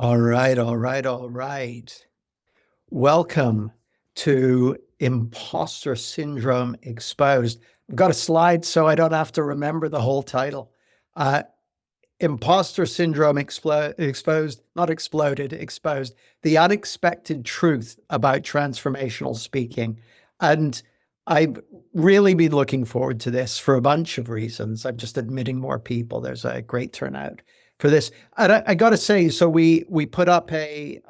All right, all right, all right. Welcome to Impostor Syndrome Exposed. I've got a slide so I don't have to remember the whole title. Uh, Impostor Syndrome Exposed, not exploded, exposed, the unexpected truth about transformational speaking. And I've really been looking forward to this for a bunch of reasons. I'm just admitting more people. There's a great turnout for this. And I got to say, so we put up a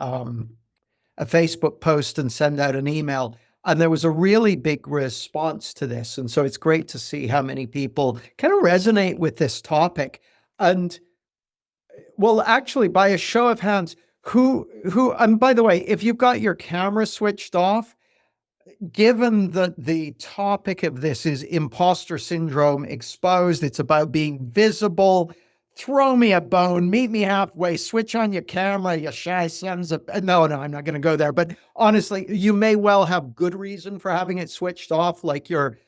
Facebook post and send out an email. And there was a really big response to this. And so it's great to see how many people kind of resonate with this topic. And well, actually, by a show of hands, and by the way, if you've got your camera switched off, given that the topic of this is imposter syndrome exposed, it's about being visible. Throw me a bone, meet me halfway, switch on your camera, you shy sons of. No, I'm not going to go there. But honestly, you may well have good reason for having it switched off, like you're,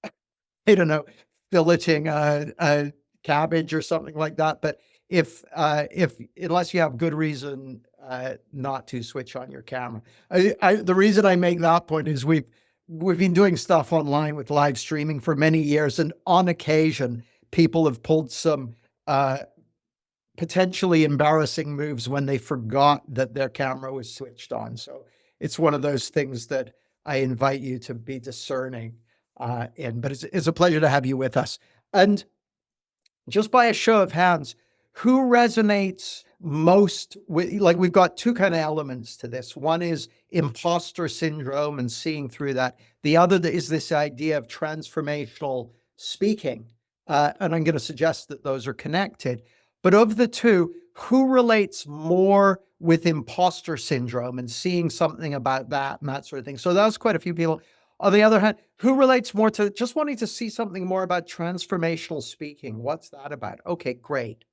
I don't know, filleting a cabbage or something like that. But if unless you have good reason not to switch on your camera, the reason I make that point is we've been doing stuff online with live streaming for many years, and on occasion people have pulled some potentially embarrassing moves when they forgot that their camera was switched on. So it's one of those things that I invite you to be discerning in. But it's a pleasure to have you with us. And just by a show of hands, who resonates most with, like, we've got two kind of elements to this. One is imposter syndrome and seeing through that. The other is this idea of transformational speaking. And I'm going to suggest that those are connected. But of the two, who relates more with imposter syndrome and seeing something about that and that sort of thing? So that was quite a few people. On the other hand, who relates more to just wanting to see something more about transformational speaking? What's that about? Okay, great.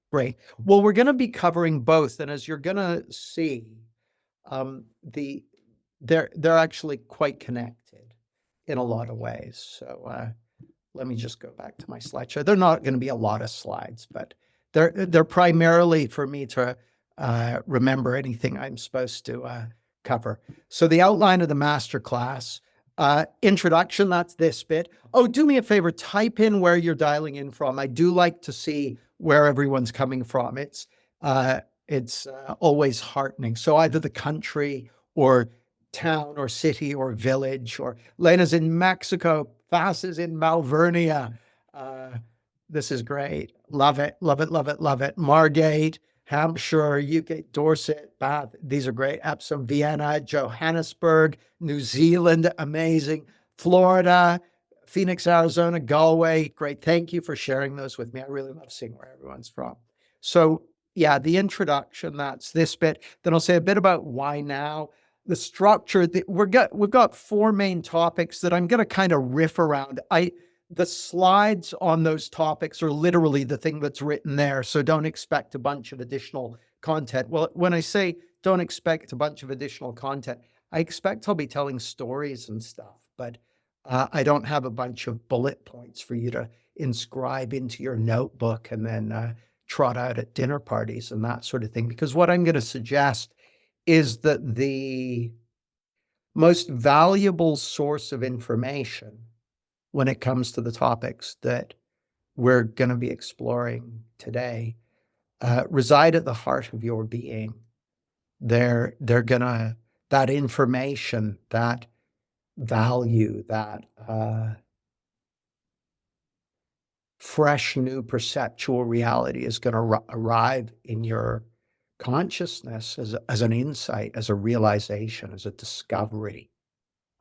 Well, we're going to be covering both. And as you're going to see, they're actually quite connected in a lot of ways. So let me just go back to my slideshow. They're not going to be a lot of slides, but they're primarily for me to remember anything I'm supposed to cover. So the outline of the masterclass, introduction, that's this bit. Oh, do me a favor, type in where you're dialing in from. I do like to see where everyone's coming from. It's always heartening. So either the country or town or city or village, or Lena's in Mexico, Fass is in Malvernia. This is great. Love it, love it, love it, love it. Margate, Hampshire, UK, Dorset, Bath. These are great. Epsom, Vienna, Johannesburg, New Zealand, amazing. Florida, Phoenix, Arizona, Galway. Great. Thank you for sharing those with me. I really love seeing where everyone's from. So yeah, the introduction, that's this bit. Then I'll say a bit about why now. The structure, we've got four main topics that I'm going to kind of riff around. The slides on those topics are literally the thing that's written there. So don't expect a bunch of additional content. Well, when I say don't expect a bunch of additional content, I expect I'll be telling stories and stuff, but I don't have a bunch of bullet points for you to inscribe into your notebook and then trot out at dinner parties and that sort of thing. Because what I'm going to suggest is that the most valuable source of information when it comes to the topics that we're going to be exploring today reside at the heart of your being. They're gonna, that information, that value, that fresh new perceptual reality is going to arrive in your consciousness as an insight, as a realization, as a discovery.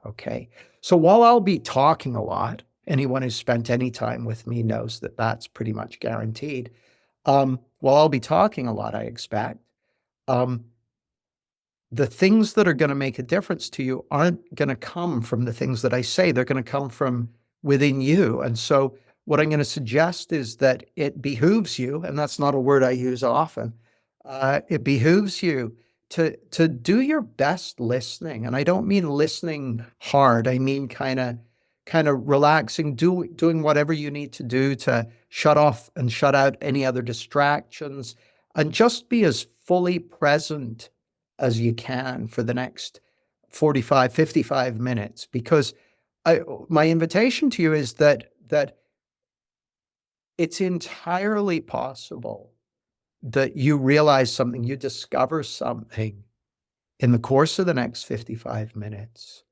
Okay. So while I'll be talking a lot, anyone who's spent any time with me knows that that's pretty much guaranteed. While I'll be talking a lot, I expect, the things that are going to make a difference to you aren't going to come from the things that I say. They're going to come from within you. And so what I'm going to suggest is that it behooves you, and that's not a word I use often, it behooves you to do your best listening. And I don't mean listening hard. I mean kind of relaxing, doing whatever you need to do to shut off and shut out any other distractions, and just be as fully present as you can for the next 45, 55 minutes, because my invitation to you is that it's entirely possible that you realize something, you discover something in the course of the next 55 minutes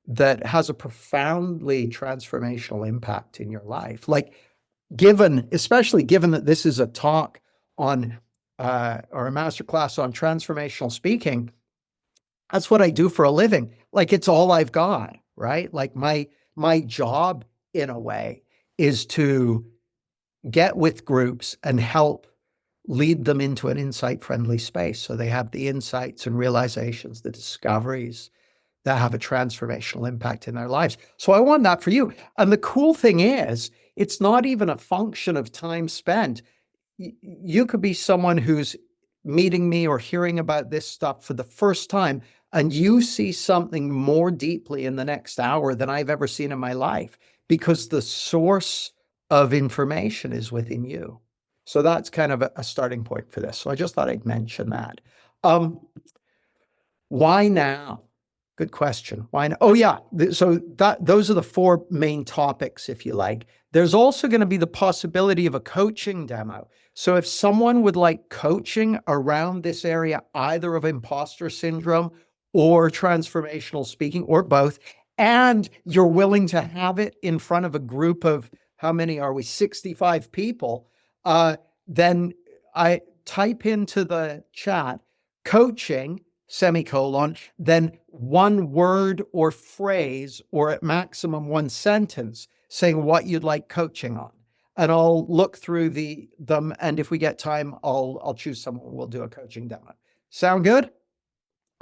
that has a profoundly transformational impact in your life. Like, especially given that this is a talk on, or a masterclass on transformational speaking, that's what I do for a living. Like, it's all I've got, right? Like my job in a way is to get with groups and help lead them into an insight-friendly space so they have the insights and realizations, the discoveries that have a transformational impact in their lives. So I want that for you. And the cool thing is, it's not even a function of time spent. You could be someone who's meeting me or hearing about this stuff for the first time, and you see something more deeply in the next hour than I've ever seen in my life, because the source of information is within you. So that's kind of a starting point for this. So I just thought I'd mention that. Why now? Good question. Why now? Oh, yeah. So those are the four main topics, if you like. There's also going to be the possibility of a coaching demo. So if someone would like coaching around this area, either of imposter syndrome or transformational speaking, or both, and you're willing to have it in front of a group of, how many are we? 65 people. Then I type into the chat coaching, semicolon, then one word or phrase, or at maximum one sentence, saying what you'd like coaching on. And I'll look through them, and if we get time, I'll choose someone. We'll do a coaching demo. Sound good?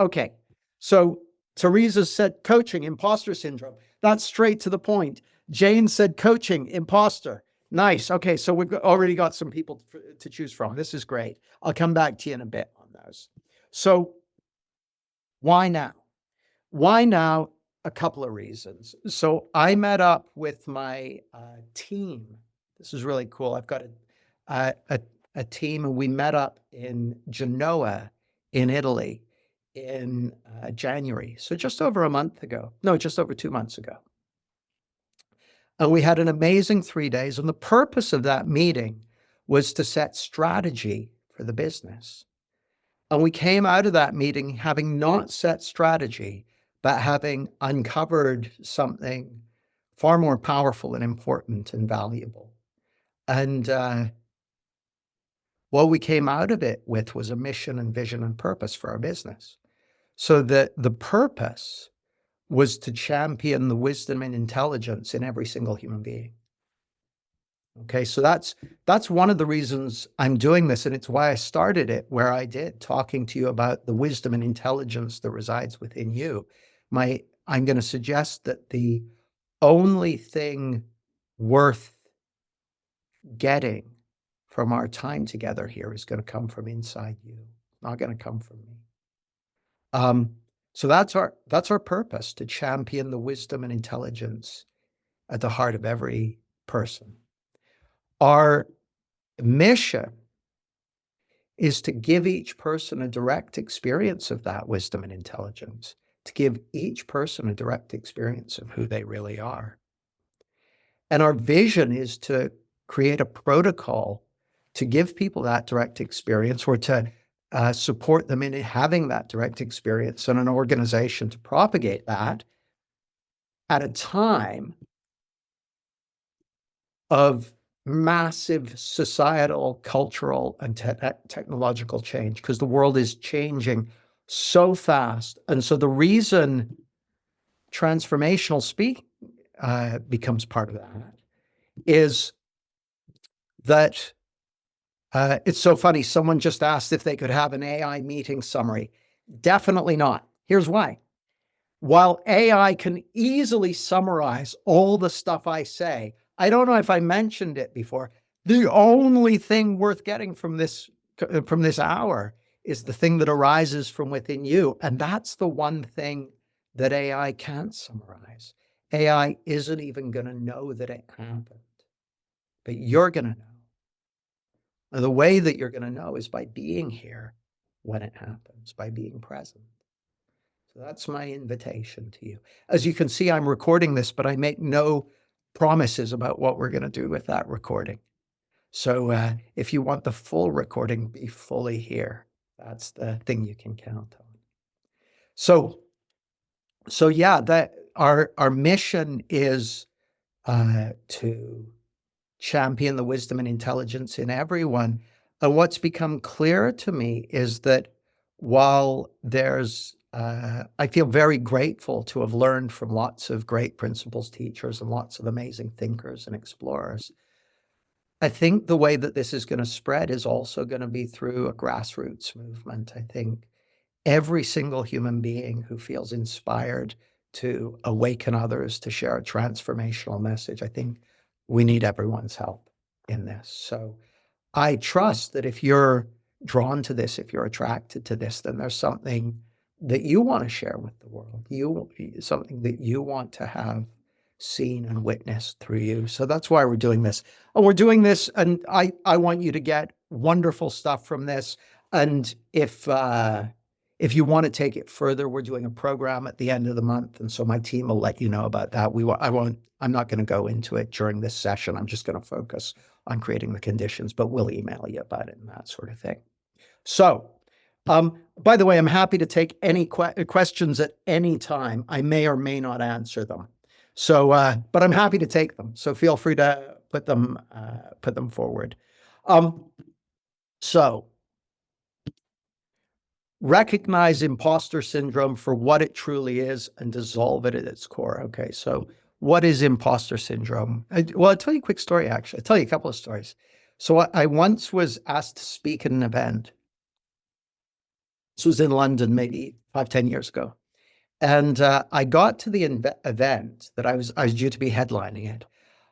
Okay. So Teresa said coaching, imposter syndrome. That's straight to the point. Jane said coaching, imposter. Nice. Okay. So we've already got some people to choose from. This is great. I'll come back to you in a bit on those. So why now? Why now? A couple of reasons. So I met up with my team. This is really cool. I've got a team, and we met up in Genoa in Italy in January. So just over a month ago. No, just over 2 months ago. And we had an amazing 3 days. And the purpose of that meeting was to set strategy for the business. And we came out of that meeting having not set strategy, but having uncovered something far more powerful and important and valuable. And what we came out of it with was a mission and vision and purpose for our business. So that the purpose was to champion the wisdom and intelligence in every single human being. Okay, so that's one of the reasons I'm doing this, and it's why I started it where I did, talking to you about the wisdom and intelligence that resides within you. I'm going to suggest that the only thing worth getting from our time together here is going to come from inside you, not going to come from me. So that's our purpose, to champion the wisdom and intelligence at the heart of every person. Our mission is to give each person a direct experience of that wisdom and intelligence, to give each person a direct experience of who they really are. And our vision is to create a protocol to give people that direct experience, or to support them in having that direct experience, and an organization to propagate that at a time of massive societal, cultural, and technological change, because the world is changing so fast. And so the reason transformational speak becomes part of that is that it's so funny. Someone just asked if they could have an AI meeting summary. Definitely not. Here's why. While AI can easily summarize all the stuff I say, I don't know if I mentioned it before, the only thing worth getting from this hour is the thing that arises from within you. And that's the one thing that AI can't summarize. AI isn't even going to know that it happened, but you're going to know. And the way that you're going to know is by being here when it happens by being present. So that's my invitation to you. As you can see, I'm recording this, but I make no promises about what we're going to do with that recording. So if you want the full recording, be fully here. That's the thing you can count on. So yeah, that our mission is to champion the wisdom and intelligence in everyone. And what's become clear to me is that while I feel very grateful to have learned from lots of great principles teachers and lots of amazing thinkers and explorers. I think the way that this is going to spread is also going to be through a grassroots movement. I think every single human being who feels inspired to awaken others, to share a transformational message, I think we need everyone's help in this. So I trust that if you're drawn to this, if you're attracted to this, then there's something that you want to share with the world. Something that you want to have seen and witnessed through you. So that's why we're doing this. And we're doing this, and I want you to get wonderful stuff from this. And if you want to take it further, we're doing a program at the end of the month, and so my team will let you know about that. I'm not going to go into it during this session. I'm just going to focus on creating the conditions, but we'll email you about it and that sort of thing. So, by the way, I'm happy to take any questions at any time. I may or may not answer them. So, but I'm happy to take them. So feel free to put them forward. So recognize imposter syndrome for what it truly is and dissolve it at its core. Okay, so what is imposter syndrome? Well, I'll tell you a quick story, actually. I'll tell you a couple of stories. So I once was asked to speak at an event. This was in London, maybe 5-10 years ago. And I got to the event that I was due to be headlining it.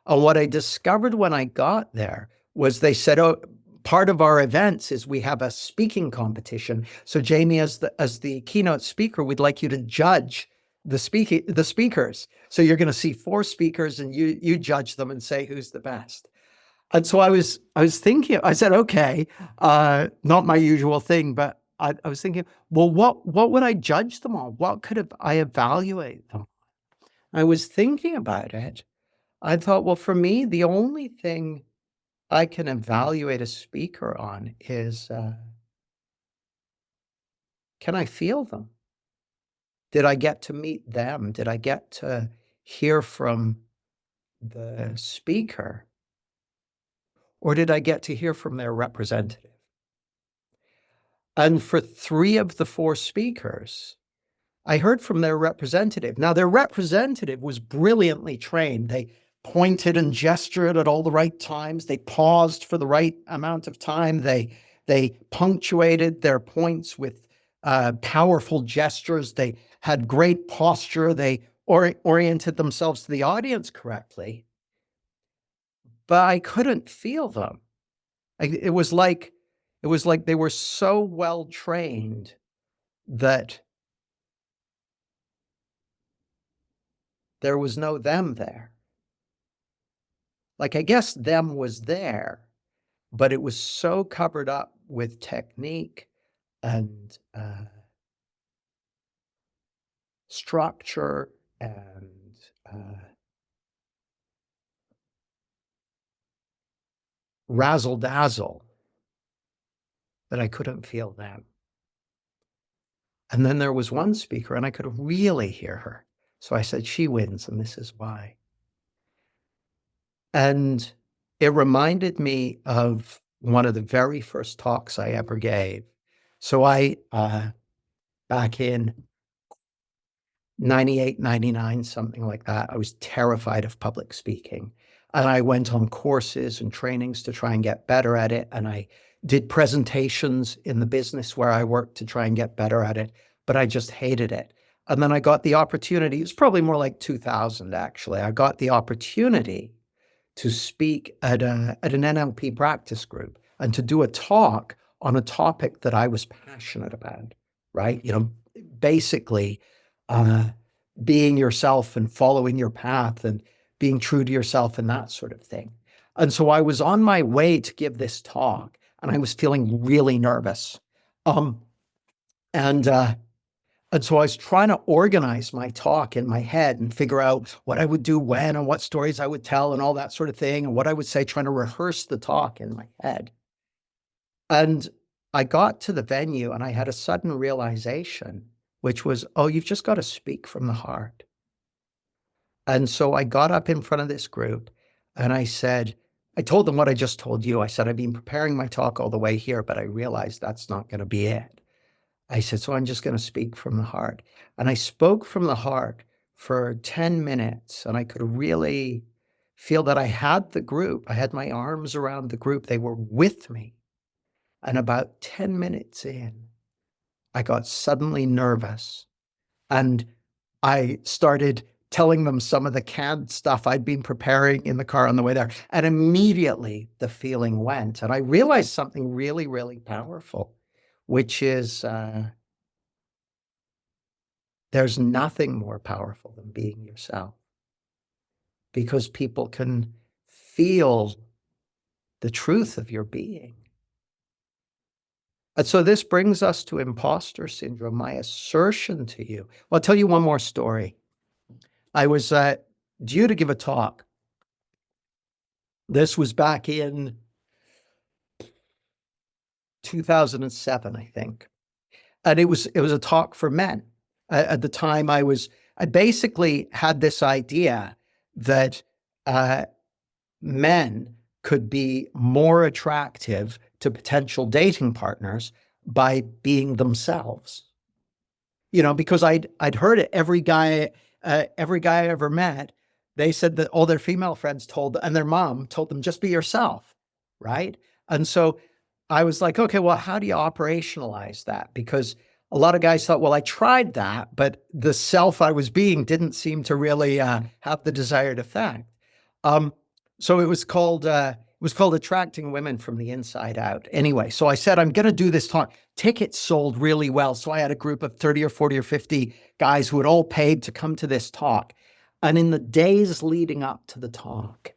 And what I discovered when I got there was they said, oh, part of our events is we have a speaking competition. So Jamie, as the keynote speaker, we'd like you to judge the speakers. So you're going to see 4 speakers and you judge them and say who's the best. And so I was thinking, I said, okay, not my usual thing, but I was thinking, well, what would I judge them on? What could I evaluate them? I was thinking about it. I thought, well, for me, the only thing I can evaluate a speaker on is, can I feel them? Did I get to meet them? Did I get to hear from the speaker? Or did I get to hear from their representative? And for 3 of the 4 speakers, I heard from their representative. Now, their representative was brilliantly trained. They pointed and gestured at all the right times. They paused for the right amount of time. They punctuated their points with powerful gestures. They had great posture. They oriented themselves to the audience correctly. But I couldn't feel them. It was like they were so well trained that there was no them there. Like, I guess them was there, but it was so covered up with technique and structure and razzle dazzle that I couldn't feel them. And then there was one speaker, and I could really hear her. So I said, she wins, and this is why. And it reminded me of one of the very first talks I ever gave. So I, back in 98, 99, something like that, I was terrified of public speaking. And I went on courses and trainings to try and get better at it. And I did presentations in the business where I worked to try and get better at it, but I just hated it. And then I got the opportunity, it was probably more like 2000, actually. I got the opportunity to speak at an NLP practice group and to do a talk on a topic that I was passionate about, right? You know, basically being yourself and following your path and being true to yourself and that sort of thing. And so I was on my way to give this talk and I was feeling really nervous. And, and so I was trying to organize my talk in my head and figure out what I would do when and what stories I would tell and all that sort of thing and what I would say, trying to rehearse the talk in my head. And I got to the venue and I had a sudden realization, which was, oh, you've just got to speak from the heart. And so I got up in front of this group and I said, I told them what I just told you. I said, I've been preparing my talk all the way here, but I realized that's not going to be it. I said, so I'm just going to speak from the heart. And I spoke from the heart for 10 minutes and I could really feel that I had the group. I had my arms around the group. They were with me. And about 10 minutes in, I got suddenly nervous and I started telling them some of the canned stuff I'd been preparing in the car on the way there. And immediately the feeling went. And I realized something really, really powerful, which is there's nothing more powerful than being yourself, because people can feel the truth of your being. And so this brings us to imposter syndrome. My assertion to you, well, I'll tell you one more story. I was due to give a talk. This was back in 2007, I think. And it was a talk for men. At the time I basically had this idea that men could be more attractive to potential dating partners by being themselves. You know, because I'd heard it. Every guy I ever met, they said that all their female friends and their mom told them, just be yourself, right? And so I was like, okay, well, how do you operationalize that? Because a lot of guys thought, well, I tried that, but the self I was being didn't seem to really have the desired effect. So it was called Attracting Women from the Inside Out. Anyway, so I said, I'm going to do this talk. Tickets sold really well. So I had a group of 30 or 40 or 50 guys who had all paid to come to this talk. And in the days leading up to the talk,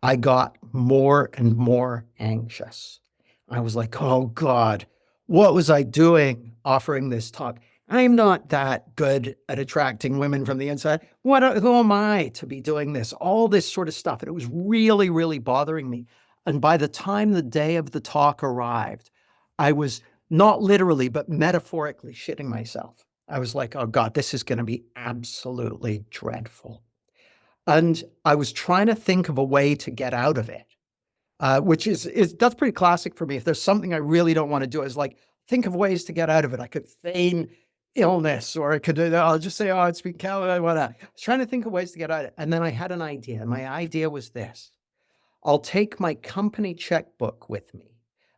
I got more and more anxious. I was like, oh God, what was I doing offering this talk? I'm not that good at attracting women from the inside. Who am I to be doing this? All this sort of stuff. And it was really, really bothering me. And by the time the day of the talk arrived, I was not literally, but metaphorically shitting myself. I was like, oh God, this is going to be absolutely dreadful. And I was trying to think of a way to get out of it, which is that's pretty classic for me. If there's something I really don't want to do, is like, think of ways to get out of it. I could feign illness, or I could, I'll just say, oh, it's been I was trying to think of ways to get out of it. And then I had an idea. And my idea was this: I'll take my company checkbook with me.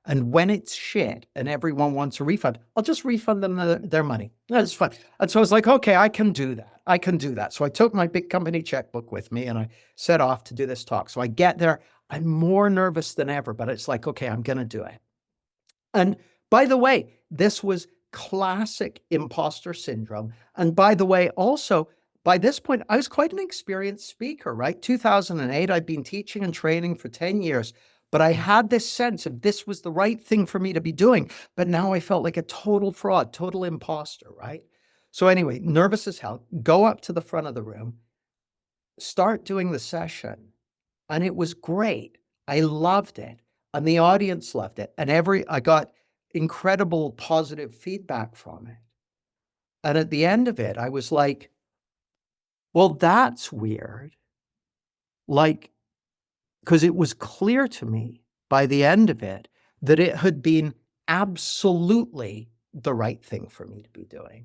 And when it's shit and everyone wants a refund, I'll just refund them their money. That's fine. And so I was like, okay, I can do that. I can do that. So I took my big company checkbook with me and I set off to do this talk. So I get there. I'm more nervous than ever, but it's like, okay, I'm going to do it. And by the way, this was classic imposter syndrome. And by the way, also, by this point, I was quite an experienced speaker, right? 2008, I'd been teaching and training for 10 years, but I had this sense of this was the right thing for me to be doing. But now I felt like a total fraud, total imposter, right? So anyway, nervous as hell, go up to the front of the room, start doing the session. And it was great. I loved it. And the audience loved it. And I got incredible positive feedback from it. And at the end of it, I was like, well, that's weird. Like, because it was clear to me by the end of it that it had been absolutely the right thing for me to be doing.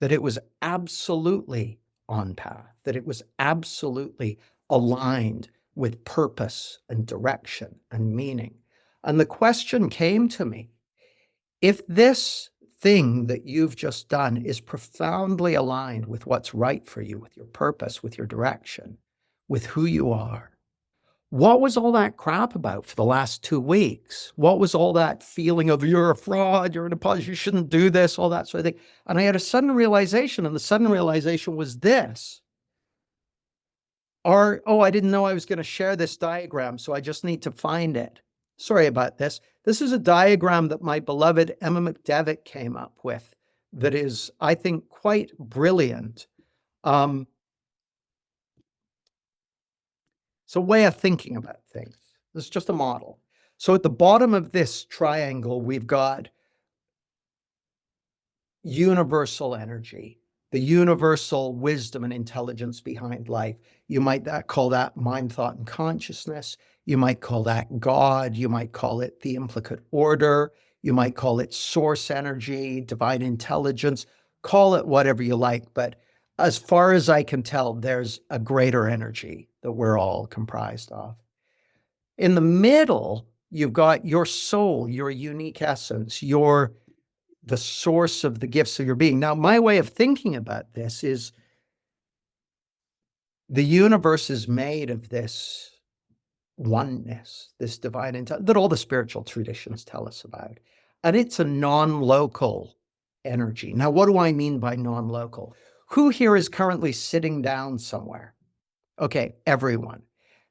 That it was absolutely on path, that it was absolutely aligned with purpose and direction and meaning. And the question came to me, if this thing that you've just done is profoundly aligned with what's right for you, with your purpose, with your direction, with who you are, what was all that crap about for the last 2 weeks? What was all that feeling of you're a fraud, you're an imposter, you shouldn't do this, all that sort of thing? And I had a sudden realization, and the sudden realization was this. I didn't know I was going to share this diagram, so I just need to find it. Sorry about this. This is a diagram that my beloved Emma McDevitt came up with that is, I think, quite brilliant. It's a way of thinking about things. This is just a model. So at the bottom of this triangle, we've got universal energy, the universal wisdom and intelligence behind life. You might call that mind, thought, and consciousness. You might call that God. You might call it the implicate order. You might call it source energy, divine intelligence. Call it whatever you like. But as far as I can tell, there's a greater energy that we're all comprised of. In the middle, you've got your soul, your unique essence, the source of the gifts of your being. Now, my way of thinking about this is the universe is made of this oneness, this divine intelligence that all the spiritual traditions tell us about. And it's a non-local energy. Now, what do I mean by non-local? Who here is currently sitting down somewhere? Okay, everyone.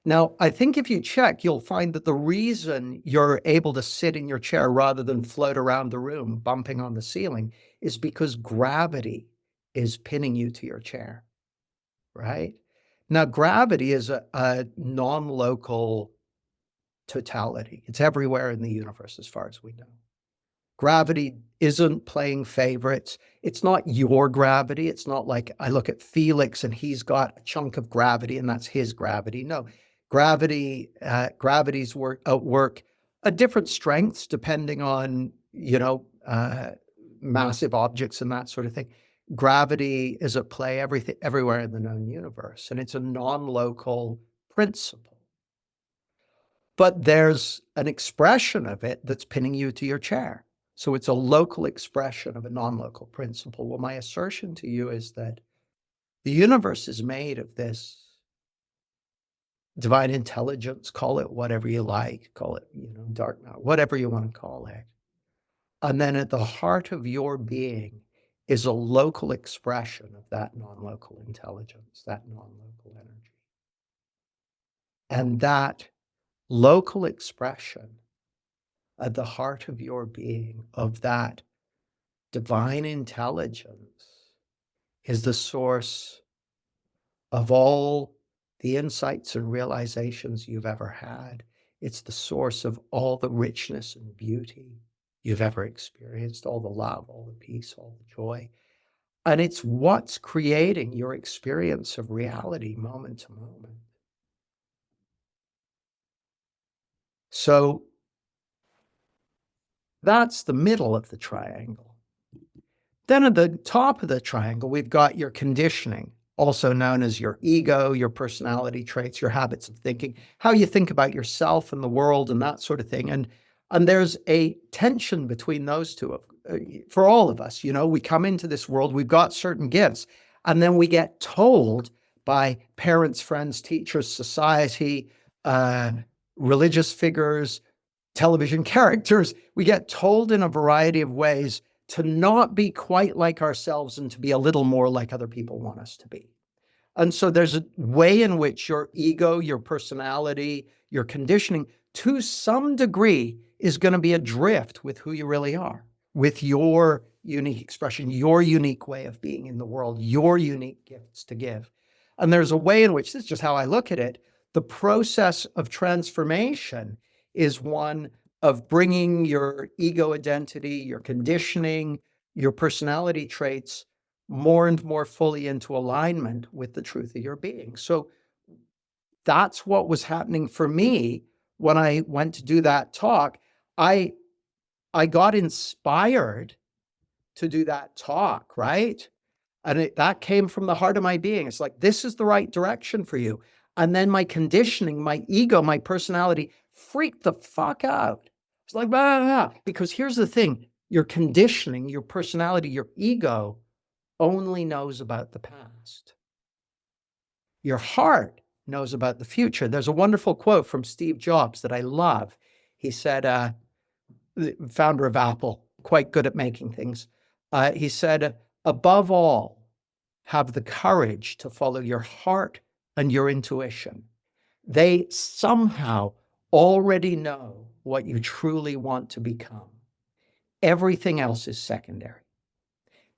Now, I think if you check, you'll find that the reason you're able to sit in your chair rather than float around the room, bumping on the ceiling, is because gravity is pinning you to your chair, right? Now, gravity is a non-local totality. It's everywhere in the universe as far as we know. Gravity isn't playing favorites. It's not your gravity. It's not like I look at Felix and he's got a chunk of gravity and that's his gravity. No, gravity's work at different strengths depending on, massive objects and that sort of thing. Gravity is at play everywhere in the known universe, and it's a non-local principle. But there's an expression of it that's pinning you to your chair. So it's a local expression of a non-local principle. Well, my assertion to you is that the universe is made of this divine intelligence, call it whatever you like, call it, dark matter, whatever you want to call it. And then at the heart of your being is a local expression of that non-local intelligence, that non-local energy. And that local expression at the heart of your being of that divine intelligence is the source of all the insights and realizations you've ever had. It's the source of all the richness and beauty you've ever experienced, all the love, all the peace, all the joy. And it's what's creating your experience of reality moment to moment. So that's the middle of the triangle. Then at the top of the triangle, we've got your conditioning, also known as your ego, your personality traits, your habits of thinking, how you think about yourself and the world and that sort of thing. And there's a tension between those two for all of us. We come into this world, we've got certain gifts, and then we get told by parents, friends, teachers, society, religious figures, television characters, we get told in a variety of ways to not be quite like ourselves and to be a little more like other people want us to be. And so there's a way in which your ego, your personality, your conditioning, to some degree, is going to be adrift with who you really are, with your unique expression, your unique way of being in the world, your unique gifts to give. And there's a way in which, this is just how I look at it, the process of transformation is one of bringing your ego identity, your conditioning, your personality traits more and more fully into alignment with the truth of your being. So that's what was happening for me when I went to do that talk. I got inspired to do that talk, right? And that came from the heart of my being. It's like, this is the right direction for you. And then my conditioning, my ego, my personality freaked the fuck out. It's like, blah, blah, blah. Because here's the thing, your conditioning, your personality, your ego only knows about the past. Your heart knows about the future. There's a wonderful quote from Steve Jobs that I love. He said, the founder of Apple, quite good at making things. He said, above all, have the courage to follow your heart and your intuition. They somehow already know what you truly want to become. Everything else is secondary.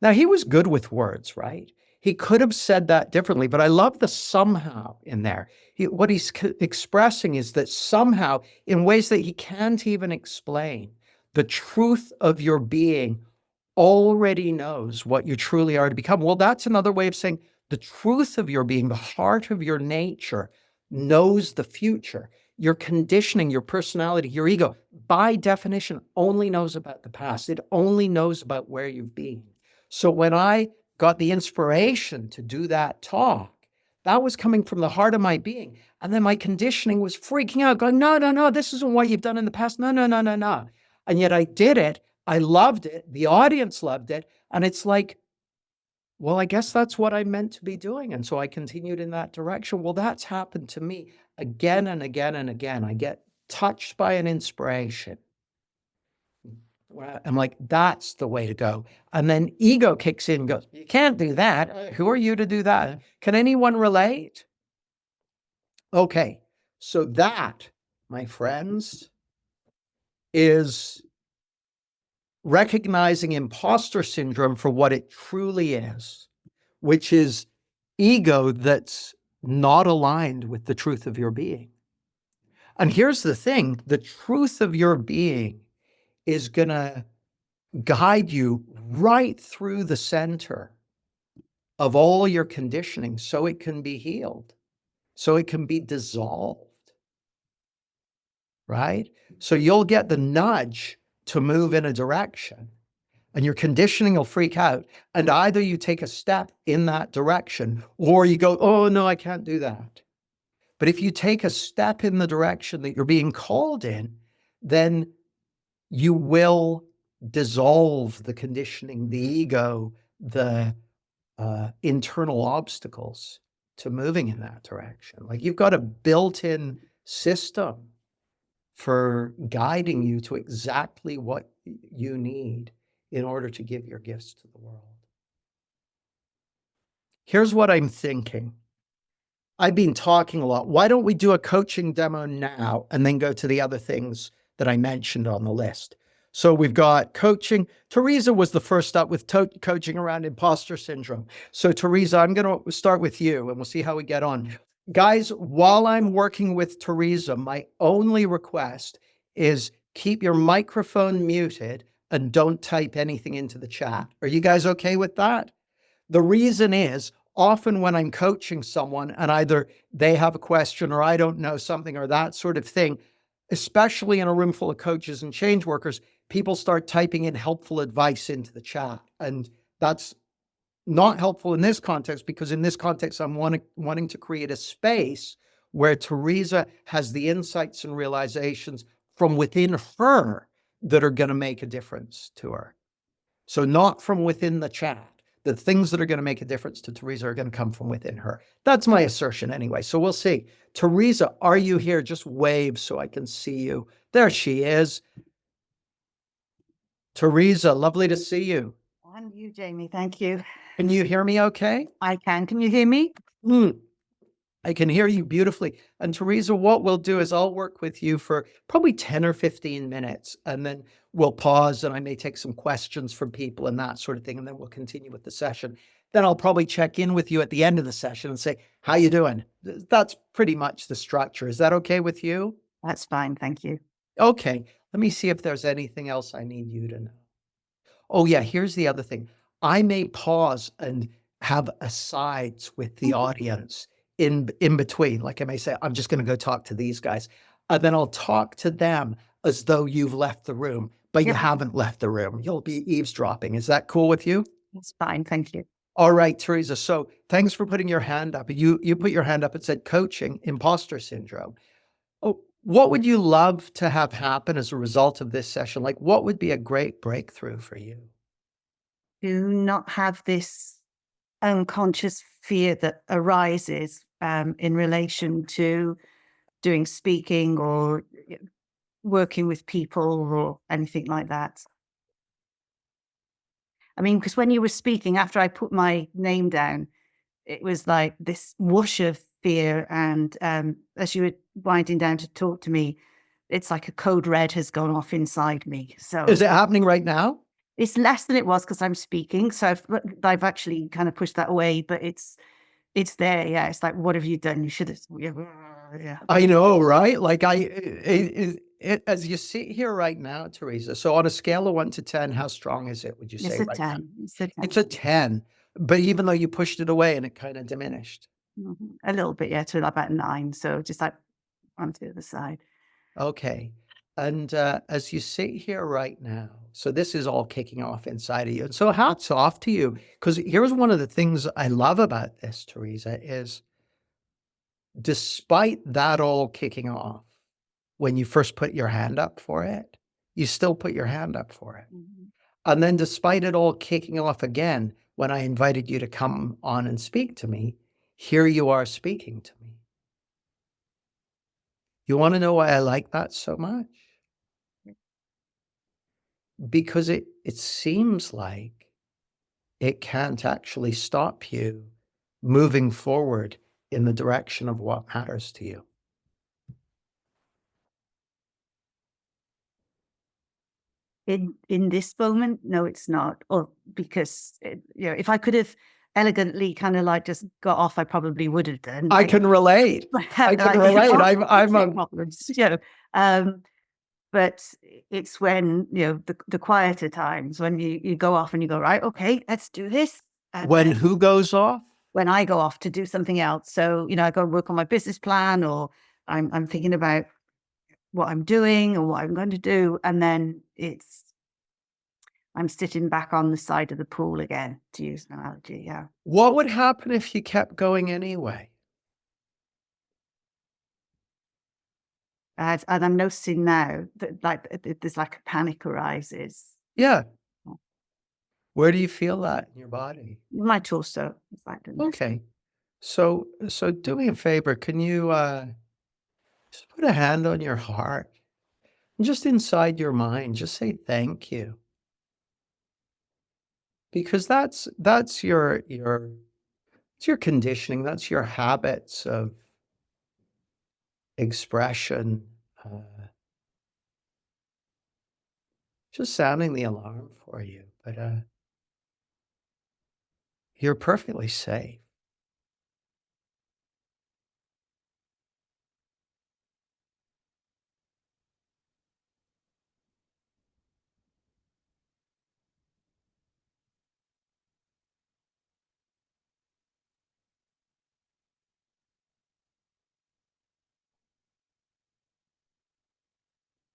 Now, he was good with words, right? He could have said that differently, but I love the somehow in there. What he's expressing is that somehow, in ways that he can't even explain, the truth of your being already knows what you truly are to become. Well, that's another way of saying the truth of your being, the heart of your nature, knows the future. Your conditioning, your personality, your ego, by definition, only knows about the past. It only knows about where you've been. So when I got the inspiration to do that talk, that was coming from the heart of my being. And then my conditioning was freaking out, going, no, no, no, this isn't what you've done in the past. No, no, no, no, no. And yet I did it. I loved it. The audience loved it. And it's like, well, I guess that's what I'm meant to be doing. And so I continued in that direction. Well, that's happened to me again and again and again. I get touched by an inspiration. I'm like, that's the way to go. And then ego kicks in and goes, you can't do that. Who are you to do that? Can anyone relate? Okay. So that, my friends, is recognizing imposter syndrome for what it truly is, which is ego that's not aligned with the truth of your being. And here's the thing, the truth of your being is going to guide you right through the center of all your conditioning so it can be healed, so it can be dissolved, right? So you'll get the nudge to move in a direction and your conditioning will freak out. And either you take a step in that direction or you go, oh, no, I can't do that. But if you take a step in the direction that you're being called in, then you will dissolve the conditioning, the ego, the internal obstacles to moving in that direction. Like you've got a built-in system for guiding you to exactly what you need in order to give your gifts to the world. Here's what I'm thinking. I've been talking a lot. Why don't we do a coaching demo now and then go to the other things that I mentioned on the list? So we've got coaching. Teresa was the first up with coaching around imposter syndrome. So Teresa, I'm going to start with you and we'll see how we get on. Guys, while I'm working with Teresa, my only request is keep your microphone muted and don't type anything into the chat. Are you guys okay with that? The reason is often when I'm coaching someone and either they have a question or I don't know something or that sort of thing, especially in a room full of coaches and change workers, people start typing in helpful advice into the chat. And that's not helpful in this context because in this context, I'm wanting to create a space where Teresa has the insights and realizations from within her that are going to make a difference to her. So not from within the chat. The things that are going to make a difference to Teresa are going to come from within her. That's my assertion anyway. So we'll see. Teresa, are you here? Just wave so I can see you. There she is. Teresa, lovely to see you. And you, Jamie. Thank you. Can you hear me okay? I can. Can you hear me? I can hear you beautifully. And Teresa, what we'll do is I'll work with you for probably 10 or 15 minutes, and then we'll pause and I may take some questions from people and that sort of thing, and then we'll continue with the session. Then I'll probably check in with you at the end of the session and say, how you doing? That's pretty much the structure. Is that okay with you? That's fine. Thank you. Okay. Let me see if there's anything else I need you to know. Oh yeah, here's the other thing. I may pause and have asides with the audience in between. Like I may say, I'm just going to go talk to these guys. And then I'll talk to them as though you've left the room, but you haven't left the room. You'll be eavesdropping. Is that cool with you? That's fine. Thank you. All right, Teresa. So thanks for putting your hand up. You put your hand up and said coaching, imposter syndrome. Oh, what would you love to have happen as a result of this session? Like what would be a great breakthrough for you? Do not have this unconscious fear that arises in relation to doing speaking or working with people or anything like that. I mean, because when you were speaking, after I put my name down, it was like this whoosh of fear. And as you were winding down to talk to me, it's like a code red has gone off inside me. So Is it happening right now? it's less than it was because I'm speaking. So I've actually kind of pushed that away, but it's there. Yeah. It's like, what have you done? You should have. Yeah. I know, right? Like as you sit here right now, Teresa, so on a scale of 1 to 10, how strong is it, would you say It's a right now? 10. It's a 10. It's a 10, but even though you pushed it away and it kind of diminished. A little bit, yeah, to about 9. So just like onto the other side. Okay. And as you sit here right now, so this is all kicking off inside of you. And so hats off to you. Because here's one of the things I love about this, Teresa, is despite that all kicking off, when you first put your hand up for it, you still put your hand up for it. And then despite it all kicking off again, when I invited you to come on and speak to me, here you are speaking to me. You want to know why I like that so much? Because it seems like it can't actually stop you moving forward in the direction of what matters to you. In this moment, no, it's not. Or because if I could have elegantly kind of like just got off, I probably would have done. I can relate. I can relate. I'm a problems, but it's when the quieter times when you go off and you go, right, okay, let's do this. And when who goes off? when I go off to do something else. So I go work on my business plan, or I'm thinking about what I'm doing or what I'm going to do, and then I'm sitting back on the side of the pool again, to use an analogy. Yeah. What would happen if you kept going anyway? And I'm noticing now that there's like a panic arises. Yeah. Where do you feel that in your body? My torso, in fact. Okay. So do me a favor. Can you just put a hand on your heart and just inside your mind, just say thank you. Because that's it's your conditioning, that's your habits of expression, just sounding the alarm for you. But you're perfectly safe.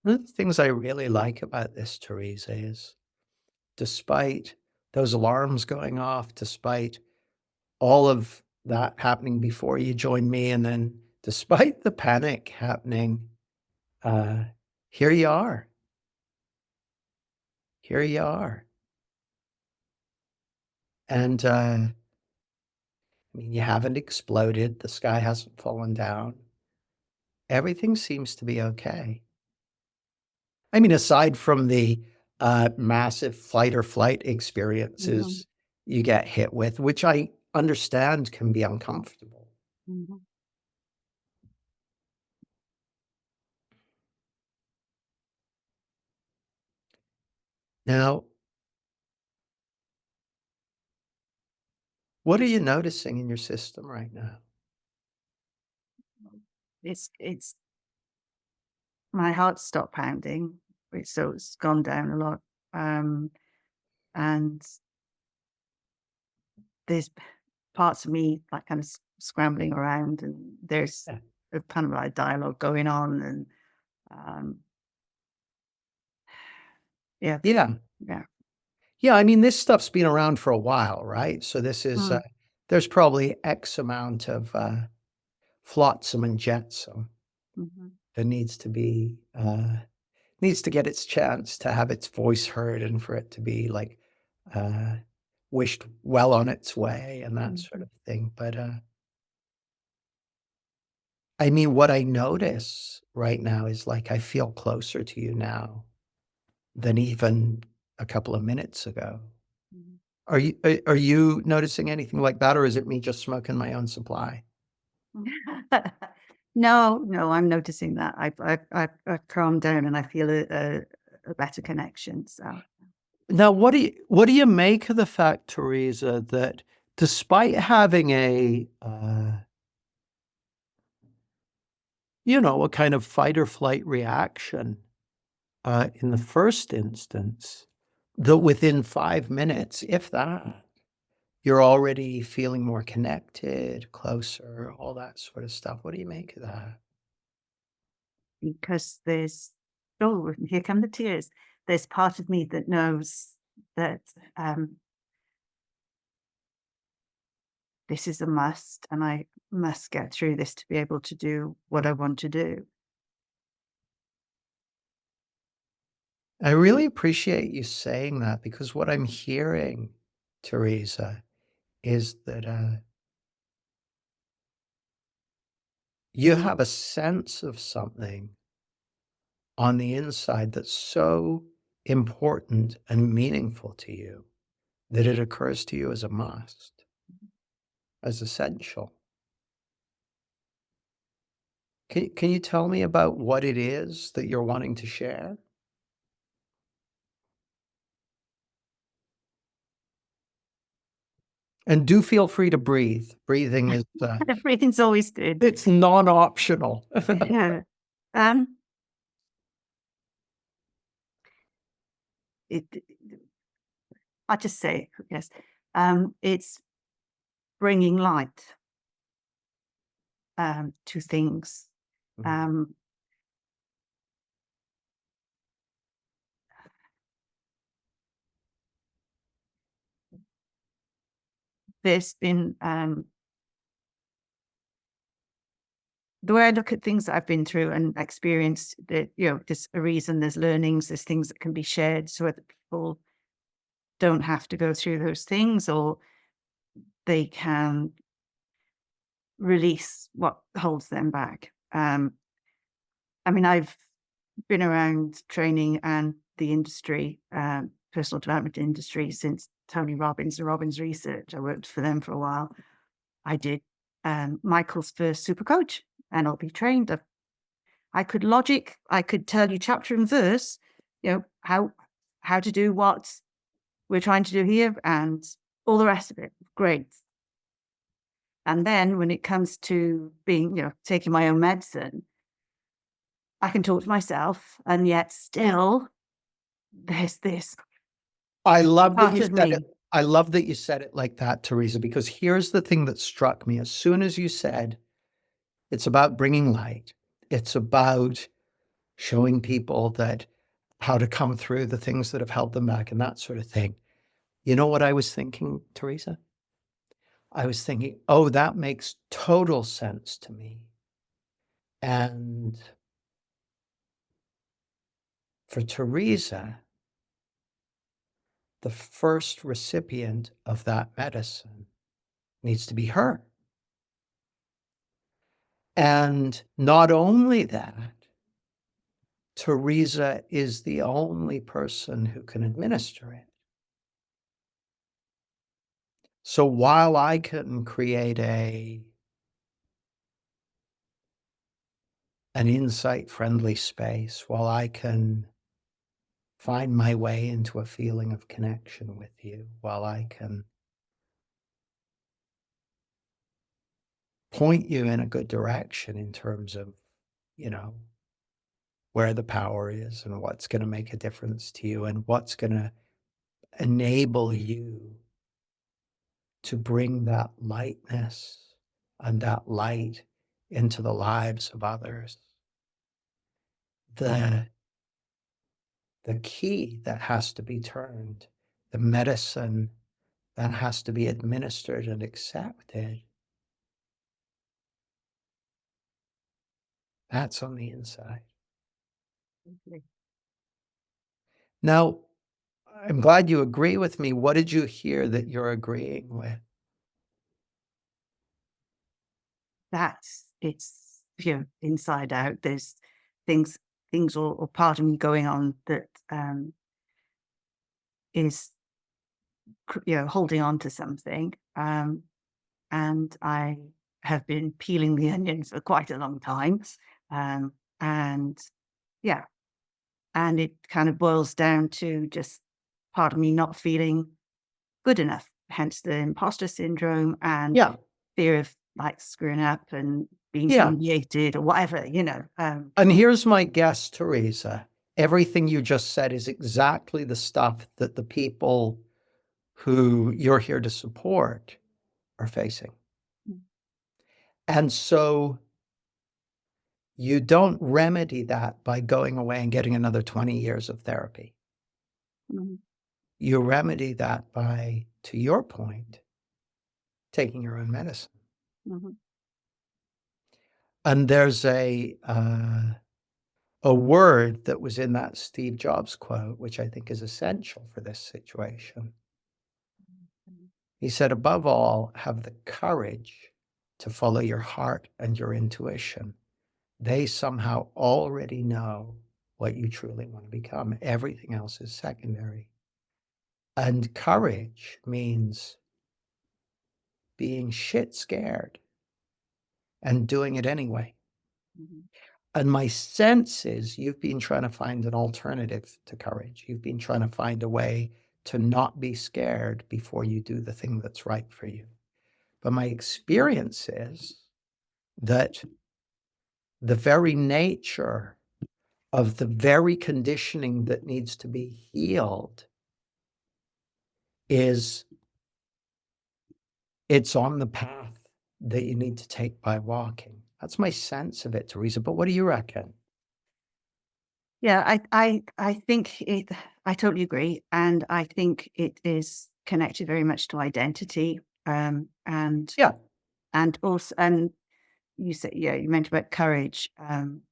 One of the things I really like about this, Teresa, is despite those alarms going off, despite all of that happening before you joined me, and then despite the panic happening, uh, here you are. Here you are. And I mean, you haven't exploded. The sky hasn't fallen down. Everything seems to be okay. I mean, aside from the massive fight or flight experiences you get hit with, which I understand can be uncomfortable. Now, what are you noticing in your system right now? It's my heart stopped pounding, so it's gone down a lot. And there's parts of me like kind of scrambling around, and there's Yeah. a kind of like dialogue going on, and um, yeah, Yeah. yeah. Yeah. I mean, this stuff's been around for a while, right? So this is, there's probably X amount of flotsam and jetsam that needs to get its chance to have its voice heard and for it to be like uh, wished well on its way and that sort of thing. But I mean, what I notice right now is like I feel closer to you now than even a couple of minutes ago. Are you noticing anything like that, or is it me just smoking my own supply? No, I'm noticing that. I calmed down and I feel a better connection. So Now, what do you make of the fact, Teresa, that despite having a kind of fight or flight reaction in the first instance, that within 5 minutes, if that, you're already feeling more connected, closer, all that sort of stuff. What do you make of that? because here come the tears. There's part of me that knows that this is a must, and I must get through this to be able to do what I want to do. I really appreciate you saying that because what I'm hearing, Teresa, is that you have a sense of something on the inside that's so important and meaningful to you that it occurs to you as a must, as essential. Can you tell me about what it is that you're wanting to share? And do feel free to breathe. Breathing is, Everything's always good. it's non-optional. Yeah. Um, it, I just say, yes, it's bringing light to things. Mhm. There's been the way I look at things that I've been through and experienced, that there's a reason, there's learnings, there's things that can be shared so that people don't have to go through those things, or they can release what holds them back. I mean, I've been around training and the industry, personal development industry, since Tony Robbins and Robbins Research. I worked for them for a while. I did Michael's first super coach, NLP trained. I could logic. I could tell you chapter and verse, how to do what we're trying to do here and all the rest of it. Great. And then when it comes to being, taking my own medicine, I can talk to myself, and yet still there's this I love that part you of said it. me. I love that you said it like that, Teresa, because here's the thing that struck me. As soon as you said, it's about bringing light, it's about showing people that how to come through the things that have held them back and that sort of thing. You know what I was thinking, Teresa? I was thinking, oh, that makes total sense to me. And for Teresa, the first recipient of that medicine needs to be her. And not only that, Teresa is the only person who can administer it. So while I can create an insight-friendly space, while I can find my way into a feeling of connection with you, while I can point you in a good direction in terms of, you know, where the power is and what's going to make a difference to you and what's going to enable you to bring that lightness and that light into the lives of others. The key that has to be turned, the medicine that has to be administered and accepted, that's on the inside. Now, I'm glad you agree with me. What did you hear that you're agreeing with? It's inside out. There's things or part of me going on that is holding on to something, and I have been peeling the onion for quite a long time. And yeah, and it kind of boils down to just part of me not feeling good enough, hence the imposter syndrome and Yeah. fear of like screwing up and being Yeah. humiliated or whatever, you know. And here's my guess, Teresa. Everything you just said is exactly the stuff that the people who you're here to support are facing. And so you don't remedy that by going away and getting another 20 years of therapy. Mhm. You remedy that by, to your point, taking your own medicine. Mhm. And there's a word that was in that Steve Jobs quote, which I think is essential for this situation. He said, above all, have the courage to follow your heart and your intuition. They somehow already know what you truly want to become. Everything else is secondary. And courage means being shit scared and doing it anyway. Mhm. And my sense is you've been trying to find an alternative to courage. You've been trying to find a way to not be scared before you do the thing that's right for you. But my experience is that the very nature of the very conditioning that needs to be healed is it's on the path that you need to take by walking. That's my sense of it, Teresa. But what do you reckon? Yeah, I think it. I totally agree, and I think it is connected very much to identity, and Yeah. also, and you said, yeah, you mentioned about courage, and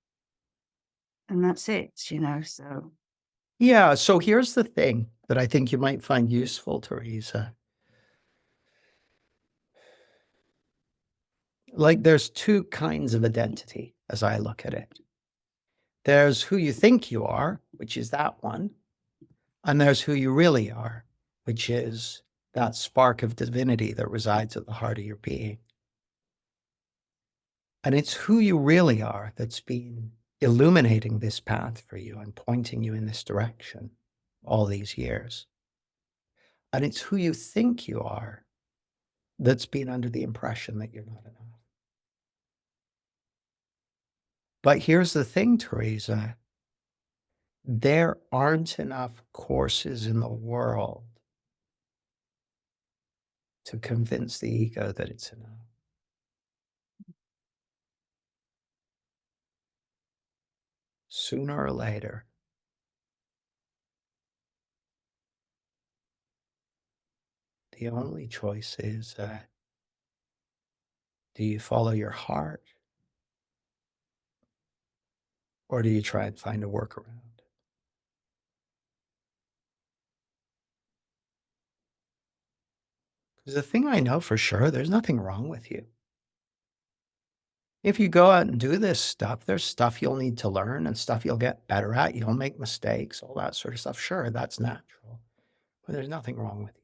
that's it, you know. So Yeah. So here's the thing that I think you might find useful, Teresa. Like there's two kinds of identity as I look at it. There's who you think you are, which is that one. And there's who you really are, which is that spark of divinity that resides at the heart of your being. And it's who you really are that's been illuminating this path for you and pointing you in this direction all these years. And it's who you think you are that's been under the impression that you're not enough. But here's the thing, Teresa, there aren't enough courses in the world to convince the ego that it's enough. Sooner or later, the only choice is, do you follow your heart or do you try and find a workaround? Because the thing I know for sure, there's nothing wrong with you. If you go out and do this stuff, there's stuff you'll need to learn and stuff you'll get better at. You'll make mistakes, all that sort of stuff. Sure, that's natural, but there's nothing wrong with you.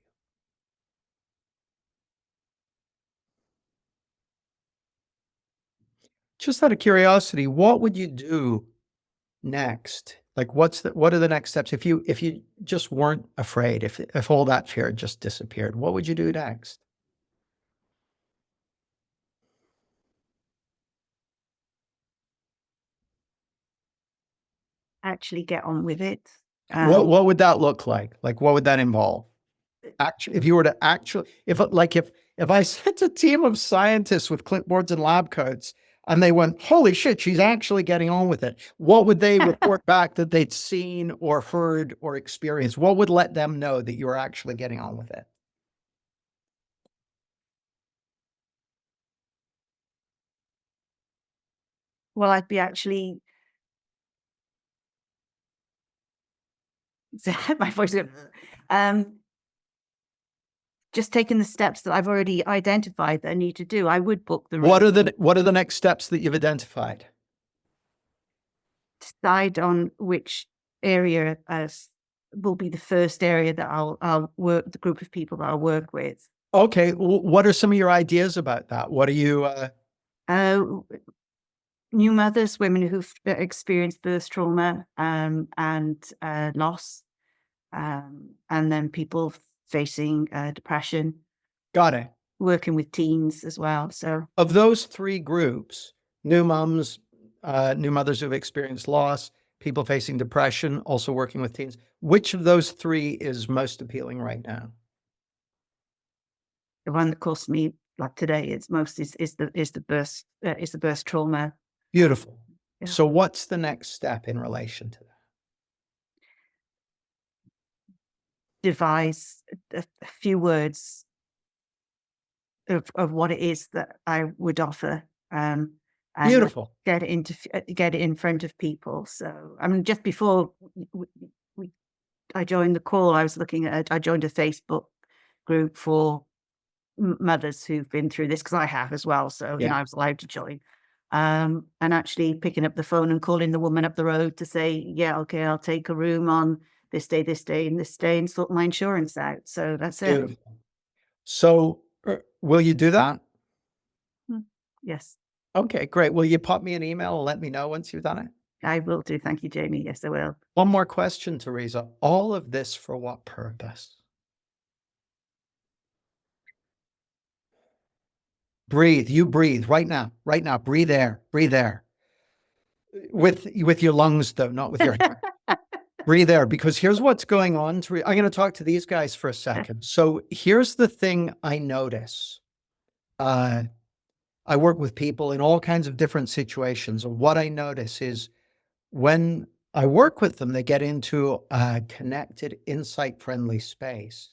Just out of curiosity, what would you do next? Like what are the next steps? If you just weren't afraid, if all that fear just disappeared, what would you do next? actually get on with it. What would that look like? Like what would that involve? Actually, if you were to actually, if I sent a team of scientists with clipboards and lab coats and they went, holy shit, she's actually getting on with it. What would they report back that they'd seen or heard or experienced? What would let them know that you were actually getting on with it? Well, I'd be actually my voice is just taking the steps that I've already identified that I need to do. I would book the What room, are the next steps that you've identified? decide on which area as will be the first area that I'll work the group of people that I'll work with. Okay. What are some of your ideas about that? What are you, Uh, New mothers, women who've experienced birth trauma and loss, and then people facing depression, got it. working with teens as well. So Of those three groups, new moms, new mothers who've experienced loss, people facing depression, also working with teens, which of those three is most appealing right now? the one that costs me like today, it's most is the birth trauma. Beautiful. Yeah. So what's the next step in relation to that? Devise a few words of what it is that I would offer, and Beautiful. get it in front of people. So, I mean, just before we I joined the call, I joined a Facebook group for mothers who've been through this, because I have as well. So, Yeah. I was allowed to join. And actually picking up the phone and calling the woman up the road to say, yeah, okay, I'll take a room on this day, and this day, and sort my insurance out. So that's it. Beautiful. So will you do that? Mm. Yes, Okay, great. Will you pop me an email and let me know once you've done it? I will do. Thank you, Jamie. Yes, I will. One more question, Teresa. All of this for what purpose? Breathe. You breathe right now. Right now. Breathe air. Breathe air. With your lungs, though, not with your heart. Breathe air, because here's what's going on. I'm going to talk to these guys for a second. So here's the thing I notice. I work with people in all kinds of different situations. And what I notice is when I work with them, they get into a connected, insight friendly space.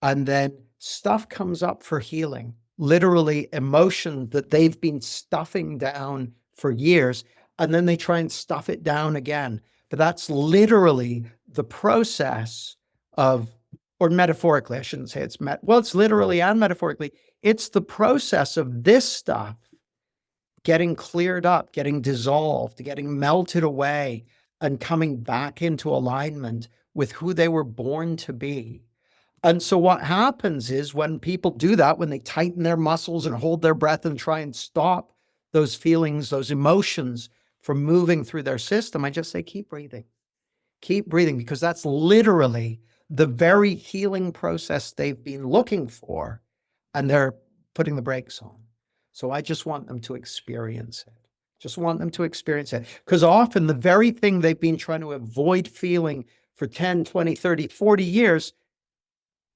And then stuff comes up for healing, literally emotion that they've been stuffing down for years. And then they try and stuff it down again. But that's literally the process of, or metaphorically, I shouldn't say well, it's literally and metaphorically, it's the process of this stuff getting cleared up, getting dissolved, getting melted away, and coming back into alignment with who they were born to be. And so what happens is when people do that, when they tighten their muscles and hold their breath and try and stop those feelings, those emotions from moving through their system, I just say, keep breathing, because that's literally the very healing process they've been looking for, and they're putting the brakes on. So I just want them to experience it. Just want them to experience it. Because often the very thing they've been trying to avoid feeling for 10, 20, 30, 40 years,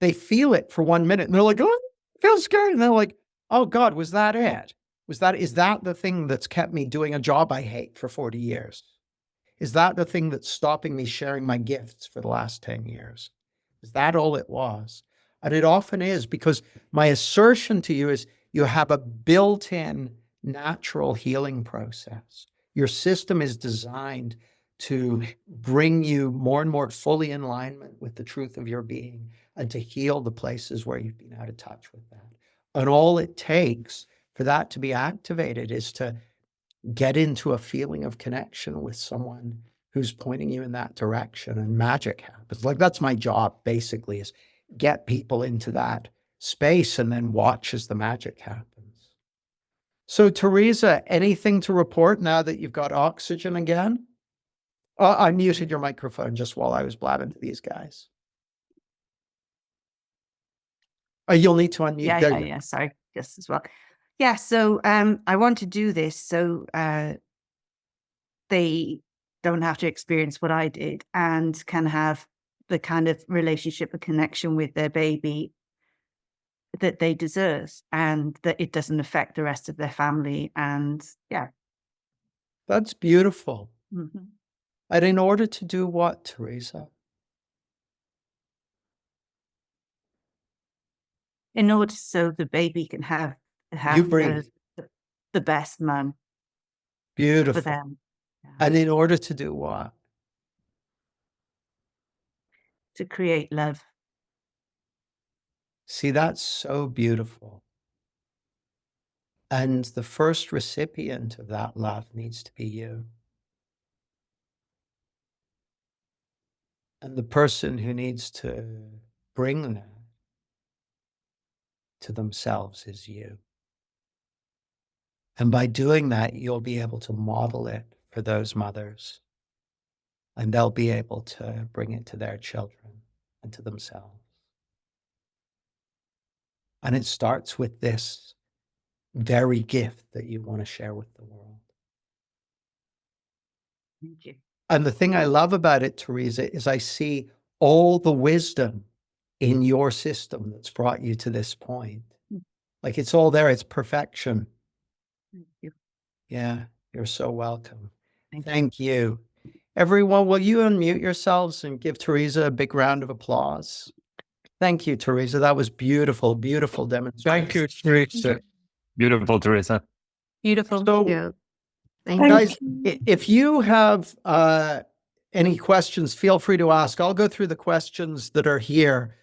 they feel it for 1 minute and they're like, oh, I feel scared. And they're like, oh God, was that it? Is that the thing that's kept me doing a job I hate for 40 years? Is that the thing that's stopping me sharing my gifts for the last 10 years? Is that all it was? And it often is, because my assertion to you is you have a built-in natural healing process. Your system is designed to bring you more and more fully in alignment with the truth of your being and to heal the places where you've been out of touch with that. And all it takes for that to be activated is to get into a feeling of connection with someone who's pointing you in that direction, and magic happens. Like, that's my job, basically, is get people into that space and then watch as the magic happens. So, Teresa, anything to report now that you've got oxygen again? I muted your microphone just while I was blabbing to these guys. You'll need to unmute. Yeah, There yeah, you yeah. Sorry, yes, as well. Yeah. So, I want to do this so they don't have to experience what I did, and can have the kind of relationship and connection with their baby that they deserve, and that it doesn't affect the rest of their family. And yeah. That's beautiful. Mhm. And in order to do what, Teresa? In order so the baby can You have breathe. the best mum for Beautiful. them. Yeah. And in order to do what? To create love. See, that's so beautiful. And the first recipient of that love needs to be you. And the person who needs to bring that to themselves is you. And by doing that, you'll be able to model it for those mothers, and they'll be able to bring it to their children and to themselves. And it starts with this very gift that you want to share with the world. Thank you. And the thing I love about it, Teresa, is I see all the wisdom in your system that's brought you to this point. Like it's all there. It's perfection. Thank you. Yeah, you're so welcome. Thank you. Thank you. Everyone, will you unmute yourselves and give Teresa a big round of applause? Thank you, Teresa. That was beautiful, beautiful demonstration. Thank you, Teresa. Beautiful, Teresa. Beautiful. So, Yeah. guys, if you have any questions, feel free to ask. I'll go through the questions that are here.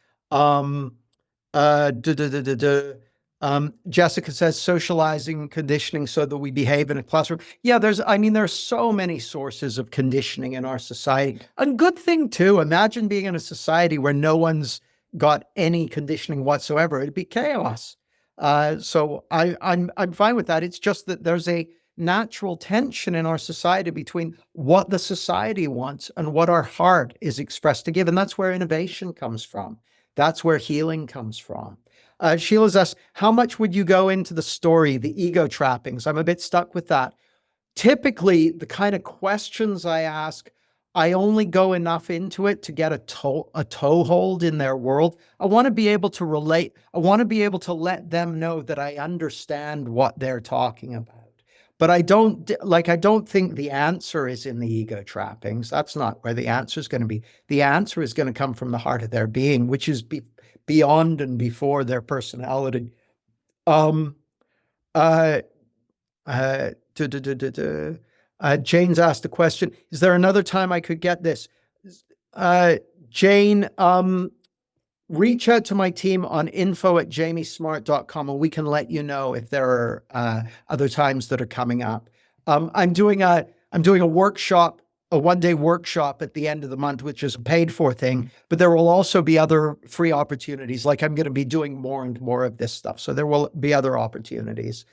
Jessica says socializing, conditioning so that we behave in a classroom. Yeah, there's so many sources of conditioning in our society. A good thing too. Imagine being in a society where no one's got any conditioning whatsoever. It'd be chaos. So I'm fine with that. It's just that there's a natural tension in our society between what the society wants and what our heart is expressed to give. And that's where innovation comes from. That's where healing comes from. Sheila's asked, how much would you go into the story, the ego trappings? I'm a bit stuck with that. Typically, the kind of questions I ask, I only go enough into it to get a toehold in their world. I want to be able to relate. I want to be able to let them know that I understand what they're talking about. But I don't think the answer is in the ego trappings. That's not where the answer is going to be. The answer is going to come from the heart of their being, which is beyond and before their personality. Jane's asked a question. Is there another time I could get this? Jane, reach out to my team on info@jamiesmart.com and we can let you know if there are other times that are coming up. I'm doing a workshop, a one-day workshop at the end of the month, which is a paid for thing, but there will also be other free opportunities. Like I'm going to be doing more and more of this stuff. So there will be other opportunities.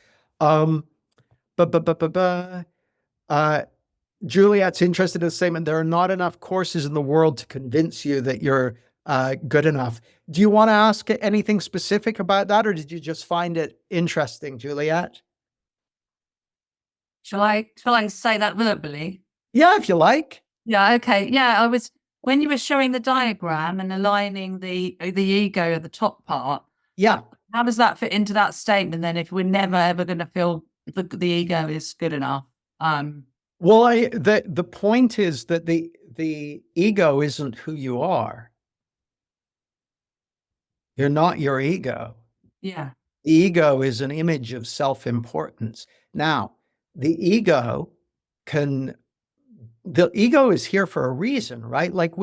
Juliet's interested in the statement, there are not enough courses in the world to convince you that you're good enough. Do you want to ask anything specific about that, or did you just find it interesting, Juliet? Shall I say that verbally? Yeah, if you like. Yeah, okay. Yeah, when you were showing the diagram and aligning the ego at the top part. Yeah. How does that fit into that statement then, if we're never ever going to feel the ego is good enough? Well, the point is that the ego isn't who you are. You're not your ego. Yeah. The ego is an image of self-importance. Now, the ego is here for a reason, right? Like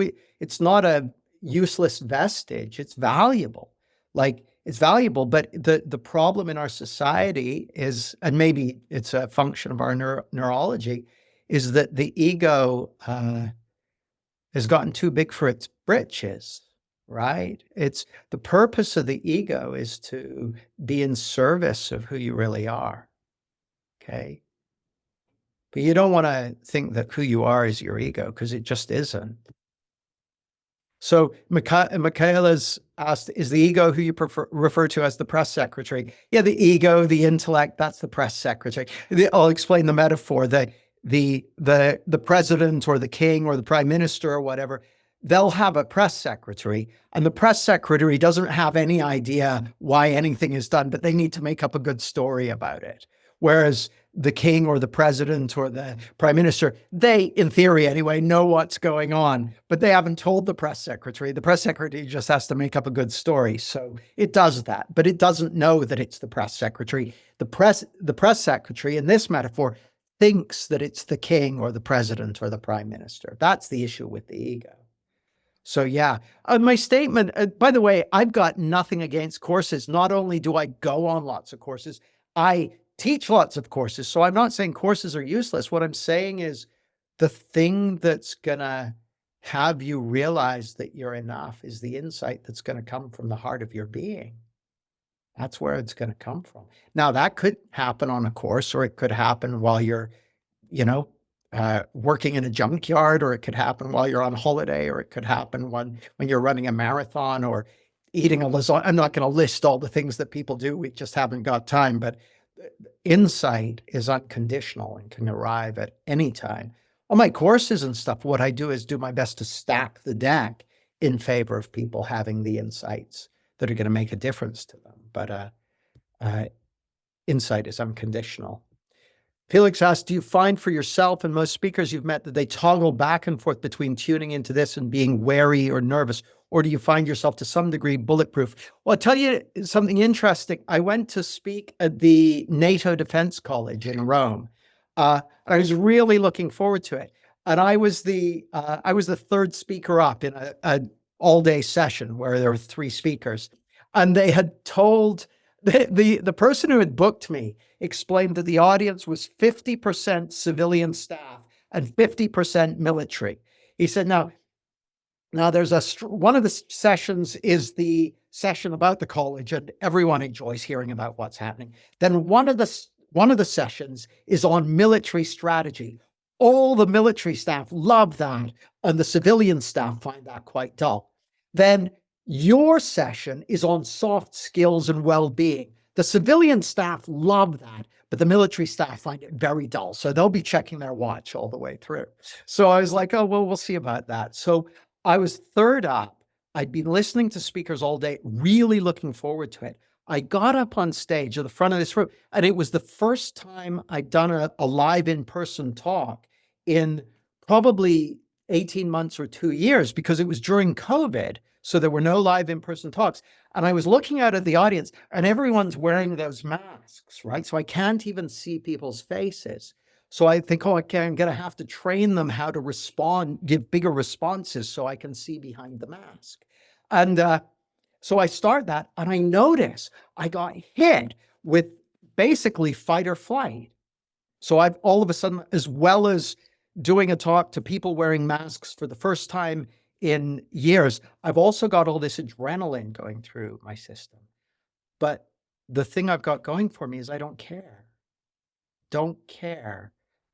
it's not a useless vestige. It's valuable. Like it's valuable, but the problem in our society is, and maybe it's a function of our neurology, is that the ego has gotten too big for its britches, right? It's the purpose of the ego is to be in service of who you really are. Okay. But you don't want to think that who you are is your ego, because it just isn't. So Michaela's asked, is the ego who you refer to as the press secretary? Yeah, the ego, the intellect, that's the press secretary. I'll explain the metaphor. The president or the king or the prime minister or whatever, they'll have a press secretary, and the press secretary doesn't have any idea why anything is done, but they need to make up a good story about it. Whereas the king or the president or the prime minister, they, in theory anyway, know what's going on, but they haven't told the press secretary. The press secretary just has to make up a good story. So it does that, but it doesn't know that it's the press secretary. The press secretary in this metaphor thinks that it's the king or the president or the prime minister. That's the issue with the ego. So yeah, my statement, by the way, I've got nothing against courses. Not only do I go on lots of courses, I teach lots of courses. So I'm not saying courses are useless. What I'm saying is the thing that's going to have you realize that you're enough is the insight that's going to come from the heart of your being. That's where it's going to come from. Now, that could happen on a course, or it could happen while you're, you know, working in a junkyard, or it could happen while you're on holiday, or it could happen when you're running a marathon or eating a lasagna. I'm not going to list all the things that people do. We just haven't got time, but insight is unconditional and can arrive at any time. On my courses and stuff, what I do is do my best to stack the deck in favor of people having the insights that are going to make a difference to them. But insight is unconditional. Felix asks, do you find for yourself and most speakers you've met that they toggle back and forth between tuning into this and being wary or nervous? Or do you find yourself to some degree bulletproof? Well, I'll tell you something interesting. I went to speak at the NATO Defense College in Rome. I was really looking forward to it. And I was the third speaker up in a all-day session where there were 3 speakers. And they had told, the person who had booked me explained that the audience was 50% civilian staff and 50% military. He said, now there's one of the sessions is the session about the college, and everyone enjoys hearing about what's happening. Then one of the sessions is on military strategy. All the military staff love that, and the civilian staff find that quite dull. Then your session is on soft skills and well-being. The civilian staff love that, but the military staff find it very dull. So they'll be checking their watch all the way through. So I was like, oh, well, we'll see about that. So I was third up. I'd been listening to speakers all day, really looking forward to it. I got up on stage at the front of this room, and it was the first time I'd done a live in-person talk in probably 18 months or 2 years, because it was during COVID. So there were no live in-person talks. And I was looking out at the audience, and everyone's wearing those masks, right? So I can't even see people's faces. So I think, oh, okay, I'm going to have to train them how to respond, give bigger responses so I can see behind the mask. And so I start that, and I notice I got hit with basically fight or flight. So I've all of a sudden, as well as doing a talk to people wearing masks for the first time in years, I've also got all this adrenaline going through my system. But the thing I've got going for me is I don't care. Don't care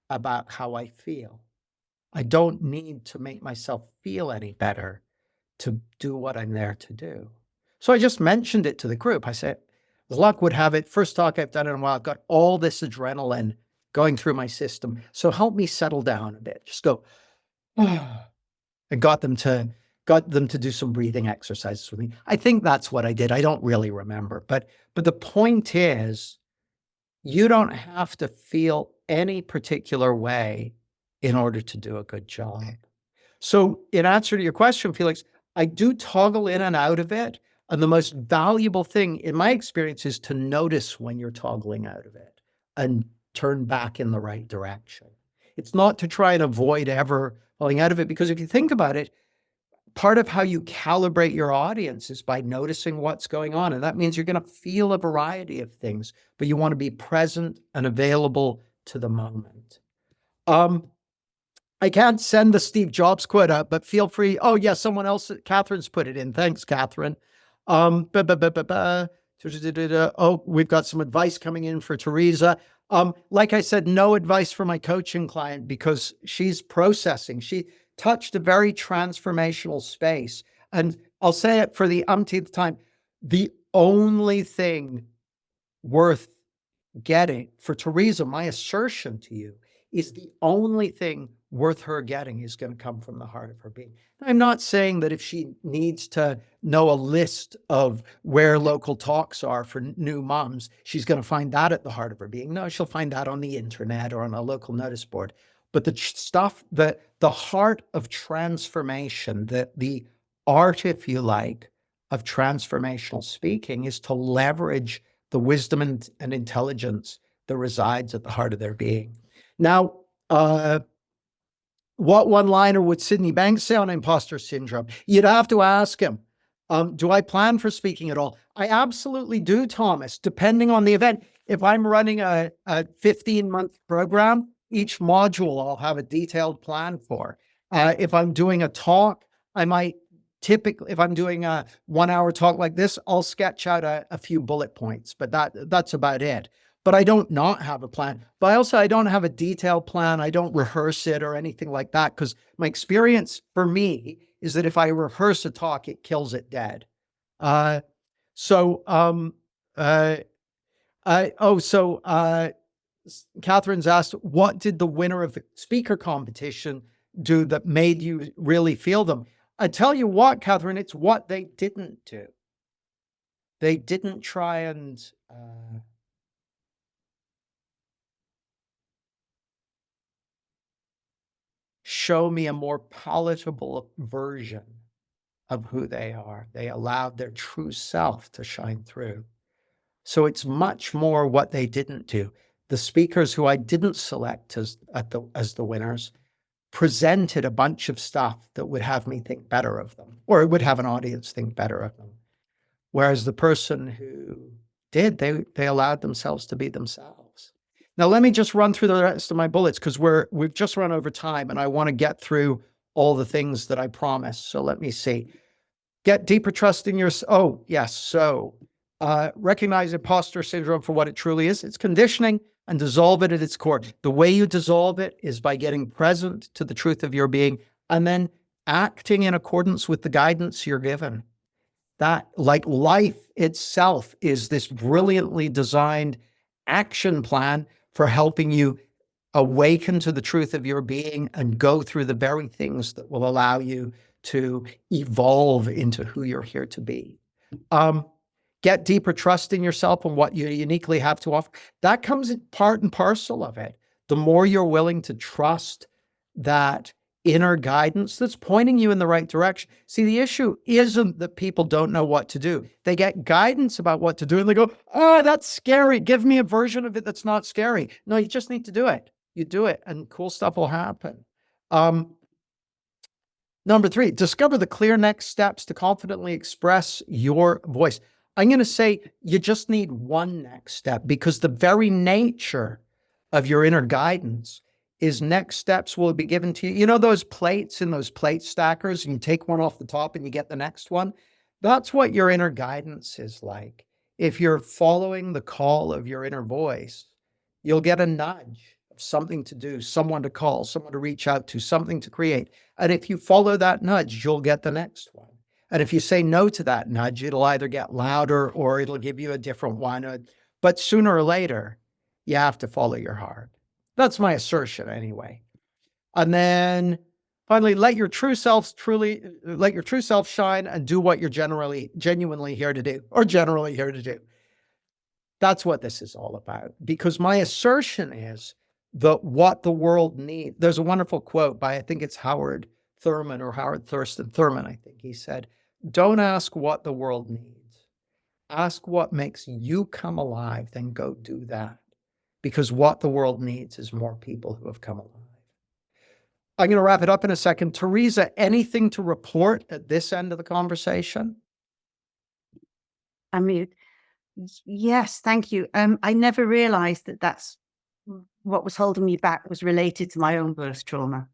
about how I feel. I don't need to make myself feel any better to do what I'm there to do. So I just mentioned it to the group. I said, as luck would have it, first talk I've done in a while, I've got all this adrenaline going through my system. So help me settle down a bit. Just go, and got them to do some breathing exercises with me. I think that's what I did. I don't really remember. But the point is, you don't have to feel any particular way in order to do a good job. So in answer to your question, Felix, I do toggle in and out of it. And the most valuable thing in my experience is to notice when you're toggling out of it and turn back in the right direction. It's not to try and avoid ever falling out of it, because if you think about it, part of how you calibrate your audience is by noticing what's going on. And that means you're going to feel a variety of things, but you want to be present and available to the moment. I can't send the Steve Jobs quote out, but feel free. Oh, yeah, someone else, Catherine's put it in. Thanks, Catherine. Oh, we've got some advice coming in for Teresa. Like I said, no advice for my coaching client because she's processing. She touched a very transformational space. And I'll say it for the umpteenth time, the only thing worth getting for Teresa, my assertion to you, is the only thing worth her getting is going to come from the heart of her being. I'm not saying that if she needs to know a list of where local talks are for new moms, she's going to find that at the heart of her being. No, she'll find that on the internet or on a local notice board. But the stuff, the heart of transformation, the art, if you like, of transformational speaking is to leverage the wisdom and intelligence that resides at the heart of their being. Now, what one-liner would Sydney Banks say on imposter syndrome? You'd have to ask him. Do I plan for speaking at all? I absolutely do, Thomas, depending on the event. If I'm running a 15-month program, each module I'll have a detailed plan for. If I'm doing a talk, I might typically, if I'm doing a 1 hour talk like this, I'll sketch out a few bullet points, but that's about it. But I don't not have a plan. But I don't have a detailed plan. I don't rehearse it or anything like that, because my experience for me is that if I rehearse a talk, it kills it dead. Catherine's asked, what did the winner of the speaker competition do that made you really feel them? I tell you what, Catherine, it's what they didn't do. They didn't try and show me a more palatable version of who they are. They allowed their true self to shine through. So it's much more what they didn't do. The speakers who I didn't select as the winners presented a bunch of stuff that would have me think better of them, or it would have an audience think better of them. Whereas the person who did, they allowed themselves to be themselves. Now, let me just run through the rest of my bullets, because we've just run over time and I want to get through all the things that I promised. So let me see. Get deeper trust in your, oh, yes. So recognize imposter syndrome for what it truly is. It's conditioning, and dissolve it at its core. The way you dissolve it is by getting present to the truth of your being and then acting in accordance with the guidance you're given. That, like life itself, is this brilliantly designed action plan for helping you awaken to the truth of your being and go through the very things that will allow you to evolve into who you're here to be. Get deeper trust in yourself and what you uniquely have to offer. That comes part and parcel of it. The more you're willing to trust that inner guidance that's pointing you in the right direction. See, the issue isn't that people don't know what to do. They get guidance about what to do and they go, oh, that's scary. Give me a version of it that's not scary. No, you just need to do it. You do it and cool stuff will happen. Number 3, discover the clear next steps to confidently express your voice. I'm going to say you just need one next step, because the very nature of your inner guidance is next steps will be given to you. You know those plates in those plate stackers, and you take one off the top and you get the next one? That's what your inner guidance is like. If you're following the call of your inner voice, you'll get a nudge of something to do, someone to call, someone to reach out to, something to create. And if you follow that nudge, you'll get the next one. And if you say no to that nudge, it'll either get louder or it'll give you a different one. But sooner or later, you have to follow your heart. That's my assertion anyway. And then finally, let your true self shine and do what you're genuinely here to do, or generally here to do. That's what this is all about. Because my assertion is that what the world needs, there's a wonderful quote by, I think it's Howard Thurman or Howard Thurston Thurman, I think. He said, don't ask what the world needs. Ask what makes you come alive, then go do that. Because what the world needs is more people who have come alive. I'm going to wrap it up in a second. Teresa, anything to report at this end of the conversation? I mean, yes, thank you. I never realized that that's what was holding me back was related to my own birth trauma.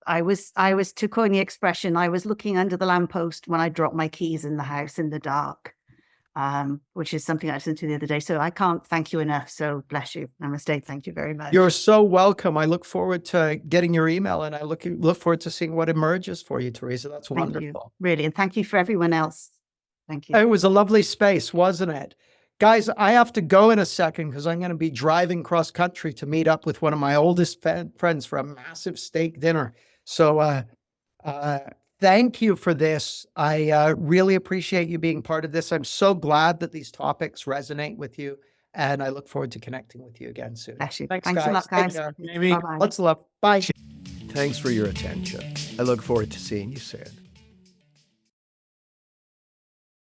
I was, to coin the expression, I was looking under the lamppost when I dropped my keys in the house in the dark, which is something I listened to the other day. So I can't thank you enough. So bless you. Namaste. Thank you very much. You're so welcome. I look forward to getting your email, and I look forward to seeing what emerges for you, Teresa. That's wonderful. Thank you, really. And thank you for everyone else. Thank you. It was a lovely space, wasn't it? Guys, I have to go in a second because I'm going to be driving cross country to meet up with one of my oldest friends for a massive steak dinner. So thank you for this. I really appreciate you being part of this. I'm so glad that these topics resonate with you, and I look forward to connecting with you again soon. Thanks Thanks, a guys. lot, guys. Take care. Bye-bye. Lots of love. Bye. Thanks for your attention. I look forward to seeing you soon.